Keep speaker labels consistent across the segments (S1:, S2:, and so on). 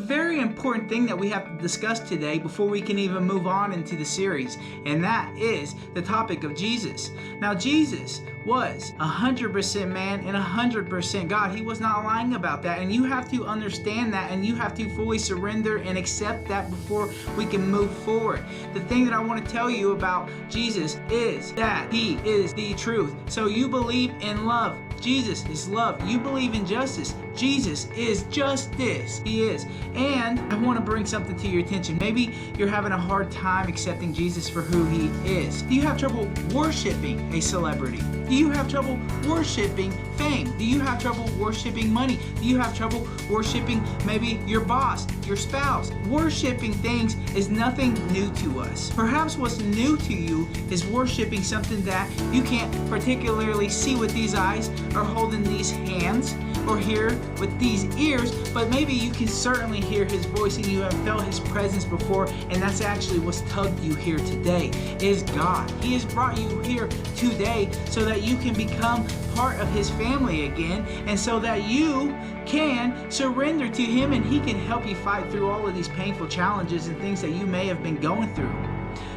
S1: very important thing that we have to discuss today before we can even move on into the series, and that is the topic of Jesus. Now, Jesus was 100% man and 100% God. He was not lying about that, and you have to understand that, and you have to fully surrender and accept that before we can move forward. The thing that I want to tell you about Jesus is that He is the truth. So you believe in love. Jesus is love. You believe in justice. Jesus is justice. He is. And I want to bring something to your attention. Maybe you're having a hard time accepting Jesus for who He is. Do you have trouble worshiping a celebrity? Do you have trouble worshiping fame? Do you have trouble worshiping money? Do you have trouble worshiping maybe your boss, your spouse? Worshiping things is nothing new to us. Perhaps what's new to you is worshiping something that you can't particularly see with these eyes, or holding these hands, or hear with these ears, but maybe you can certainly hear His voice and you have felt His presence before, and that's actually what's tugged you here today, is God. He has brought you here today so that you can become part of His family again, and so that you can surrender to Him and He can help you fight through all of these painful challenges and things that you may have been going through.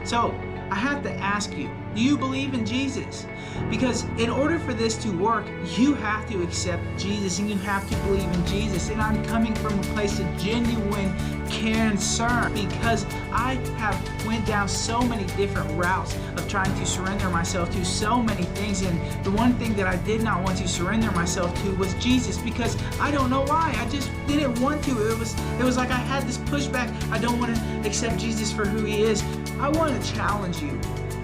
S1: So, I have to ask you, do you believe in Jesus? Because in order for this to work, you have to accept Jesus and you have to believe in Jesus. And I'm coming from a place of genuine concern, because I have went down so many different routes of trying to surrender myself to so many things. And the one thing that I did not want to surrender myself to was Jesus, because I don't know why. I just didn't want to. It was like I had this pushback. I don't want to accept Jesus for who He is. I want to challenge you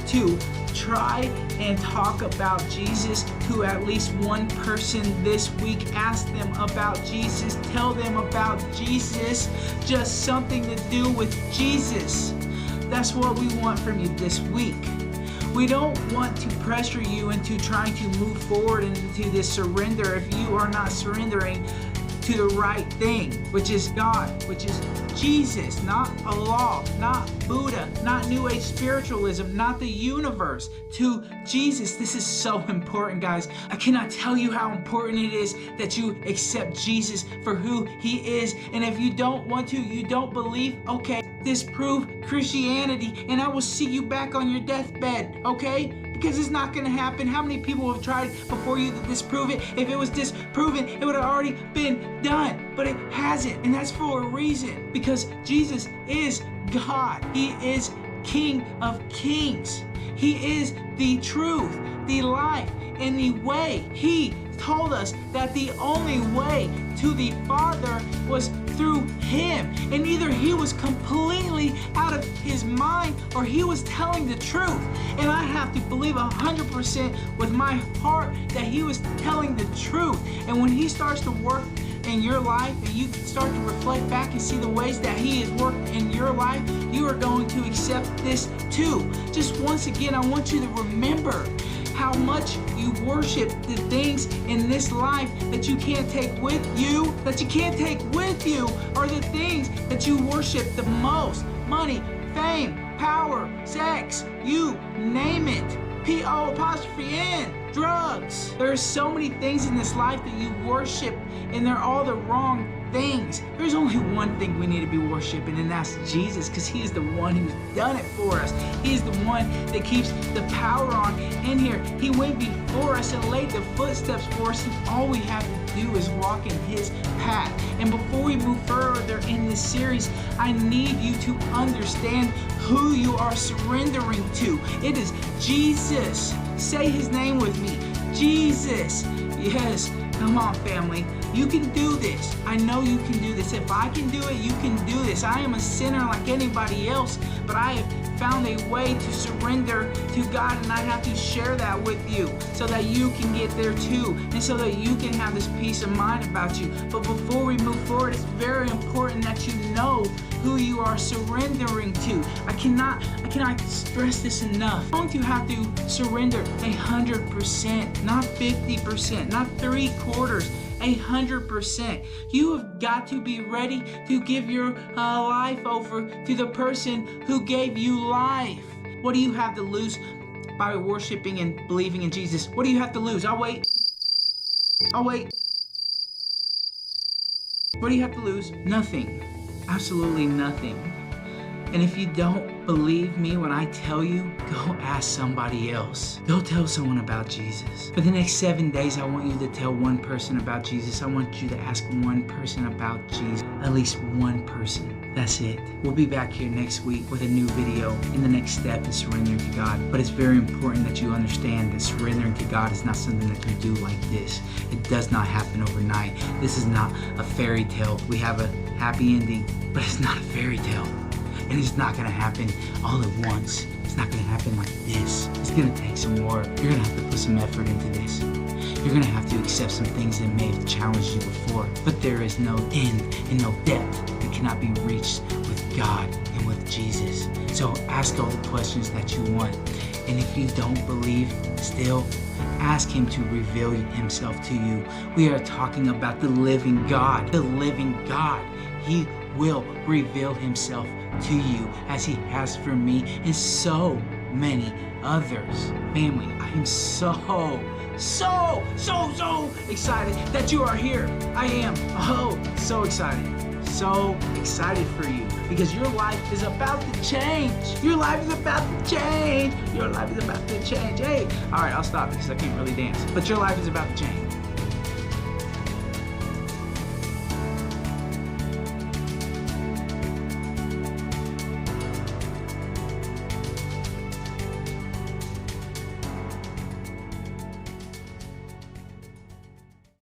S1: to try and talk about Jesus to at least one person this week. Ask them about Jesus. Tell them about Jesus. Just something to do with Jesus. That's what we want from you this week. We don't want to pressure you into trying to move forward into this surrender if you are not surrendering to the right thing, which is God, which is Jesus, not a law, not Buddha, not New Age spiritualism, not the universe, to Jesus. This is so important, guys. I cannot tell you how important it is that you accept Jesus for who He is. And if you don't want to, you don't believe, okay, disprove Christianity and I will see you back on your deathbed, okay? Because it's not going to happen. How many people have tried before you to disprove it? If it was disproven, it would have already been done. But it hasn't. And that's for a reason. Because Jesus is God. He is King of Kings. He is the truth, the life, and the way. He told us that the only way to the Father was through Him. And either He was completely out of His mind or He was telling the truth. And I have to believe 100% with my heart that He was telling the truth. And when He starts to work in your life and you start to reflect back and see the ways that He has worked in your life, you are going to accept this too. Just once again, I want you to remember how much you worship the things in this life that you can't take with you, are the things that you worship the most. Money, fame, power, sex, you name it. P-O-apostrophe-N, drugs. There are so many things in this life that you worship, and they're all the wrong things. There's only one thing we need to be worshiping, and that's Jesus, because He is the one who's done it for us. He is the one that keeps the power on in here. He went before us and laid the footsteps for us, and all we have to do is walk in His path. And before we move further in this series, I need you to understand who you are surrendering to. It is Jesus. Say His name with me. Jesus. Yes. Come on, family. You can do this. I know you can do this. If I can do it, you can do this. I am a sinner like anybody else, but I have found a way to surrender to God, and I have to share that with you so that you can get there too, and so that you can have this peace of mind about you. But before we move forward, it's very important that you know who you are surrendering to. I cannot stress this enough. Don't you have to surrender 100%, not 50%, not 3/4, 100%. You have got to be ready to give your life over to the person who gave you life. What do you have to lose by worshiping and believing in Jesus? What do you have to lose? I'll wait. What do you have to lose? Nothing. Absolutely nothing. And if you don't believe me when I tell you, go ask somebody else. Go tell someone about Jesus. For the next 7 days, I want you to tell one person about Jesus. I want you to ask one person about Jesus. At least one person. That's it. We'll be back here next week with a new video. And the next step is surrendering to God. But it's very important that you understand that surrendering to God is not something that you do like this. It does not happen overnight. This is not a fairy tale. We have a happy ending, but it's not a fairy tale. And it's not going to happen all at once. It's not going to happen like this. It's going to take some work. You're going to have to put some effort into this. You're going to have to accept some things that may have challenged you before. But there is no end and no depth that cannot be reached with God and with Jesus. So ask all the questions that you want. And if you don't believe still, ask Him to reveal Himself to you. We are talking about the living God. The living God. He will reveal Himself to you as He has for me and so many others. Family, I am so excited that you are here. I am so excited. So excited for you because your life is about to change. Your life is about to change. Your life is about to change. Hey, all right, I'll stop because I can't really dance. But your life is about to change.